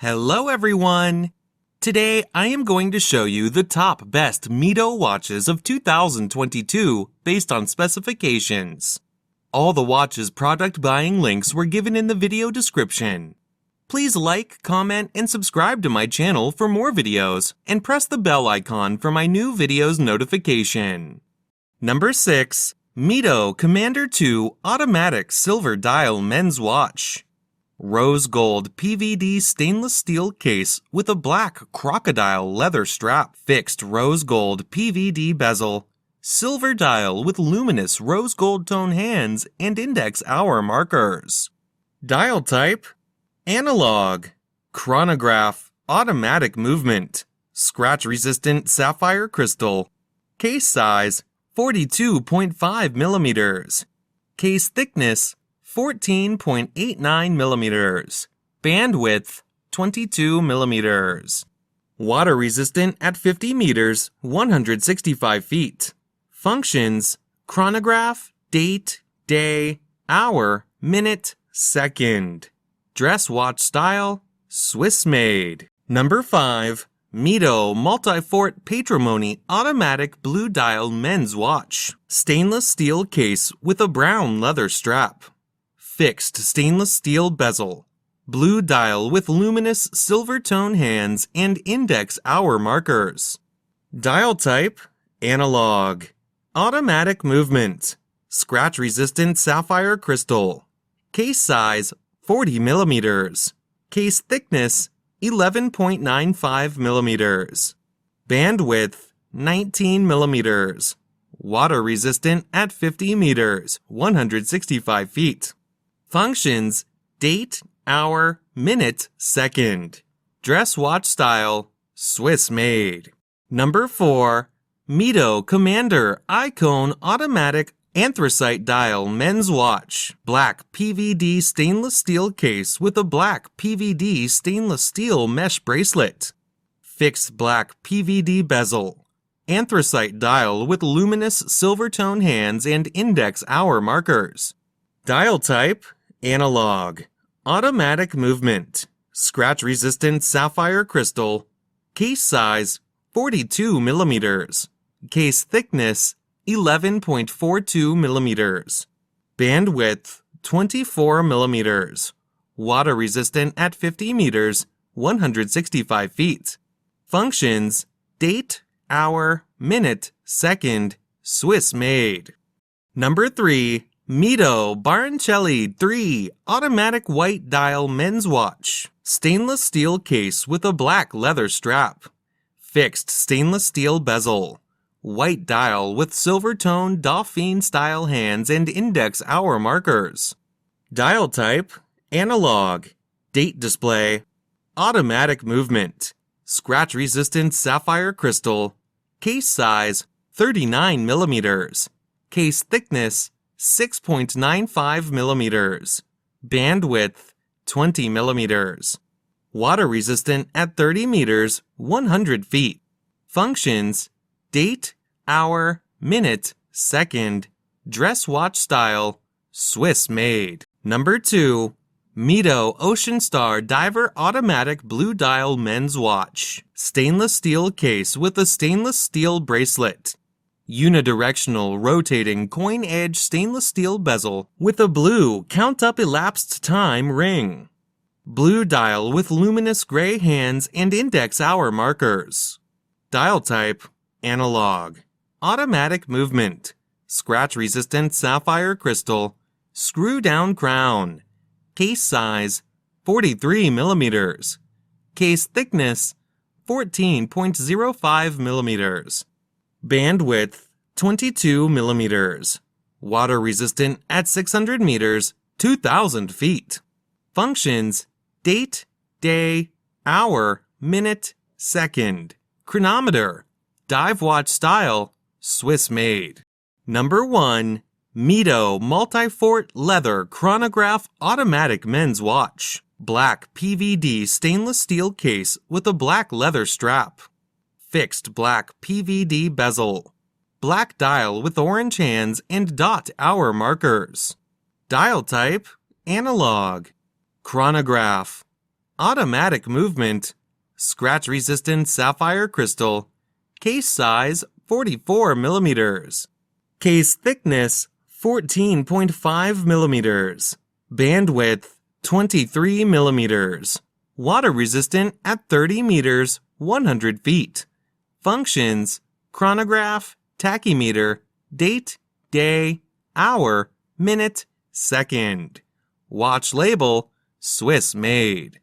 Hello everyone! Today I am going to show you the top best Mido watches of 2022 based on specifications. All the watches product buying links were given in the video description. Please like, comment, and subscribe to my channel for more videos, and press the bell icon for my new videos notification. Number 6. Mido Commander II Automatic Silver Dial Men's Watch. Rose gold PVD stainless steel case with a black crocodile leather strap. Fixed rose gold PVD bezel. Silver dial with luminous rose gold tone hands and index hour markers. Dial type: analog. Chronograph automatic movement. Scratch resistant sapphire crystal. Case size: 42.5 millimeters. Case thickness: 14.89 millimeters. Bandwidth: 22 millimeters. Water resistant at 50 meters, 165 feet. Functions: chronograph, date, day, hour, minute, second. Dress watch style: Swiss made. Number 5. Mido Multifort Patrimony Automatic Blue Dial Men's Watch. Stainless steel case with a brown leather strap. Fixed stainless steel bezel. Blue dial with luminous silver tone hands and index hour markers. Dial type: analog. Automatic movement. Scratch resistant sapphire crystal. Case size: 40 millimeters. Case thickness: 11.95 millimeters. Bandwidth: 19 millimeters. Water resistant at 50 meters, 165 feet. Functions: date, hour, minute, second. Dress watch style: Swiss made. Number 4. Mido Commander Icone Automatic Anthracite Dial Men's Watch. Black PVD stainless steel case with a black PVD stainless steel mesh bracelet. Fixed black PVD bezel. Anthracite dial with luminous silver tone hands and index hour markers. Dial type: analog. Automatic movement. Scratch resistant sapphire crystal. Case size: 42 millimeters. Case thickness: 11.42 millimeters. Bandwidth: 24 millimeters. Water resistant at 50 meters, 165 feet. Functions: date, hour, minute, second, Swiss made. Number 3. Mido Baroncelli III Automatic White Dial Men's Watch. Stainless steel case with a black leather strap. Fixed stainless steel bezel. White dial with silver-toned Dauphine-style hands and index hour markers. Dial type: analog. Date display. Automatic movement. Scratch-resistant sapphire crystal. Case size: 39 millimeters. Case thickness: 6.95 millimeters. Bandwidth: 20 millimeters. Water resistant at 30 meters, 100 feet. Functions: date, hour, minute, second. Dress watch style: Swiss made. Number 2. Mido Ocean Star Diver Automatic Blue Dial Men's Watch. Stainless steel case with a stainless steel bracelet. Unidirectional rotating coin edge stainless steel bezel with a blue count up elapsed time ring. Blue dial with luminous gray hands and index hour markers. Dial type: analog. Automatic movement. Scratch resistant sapphire crystal. Screw down crown. Case size: 43 millimeters. Case thickness: 14.05 millimeters. Bandwidth: 22 millimeters. Water resistant at 600 meters, 2,000 feet. Functions: date, day, hour, minute, second. Chronometer. Dive watch style: Swiss made. Number 1. Mido Multifort Leather Chronograph Automatic Men's Watch. Black PVD stainless steel case with a black leather strap. Fixed black PVD bezel. Black dial with orange hands and dot hour markers. Dial type: analog. Chronograph. Automatic movement. Scratch-resistant sapphire crystal. Case size 44 millimeters. Case thickness 14.5 millimeters. Bandwidth 23 millimeters. Water resistant at 30 meters, 100 feet. Functions: chronograph, tachymeter, date, day, hour, minute, second. Watch label: Swiss made.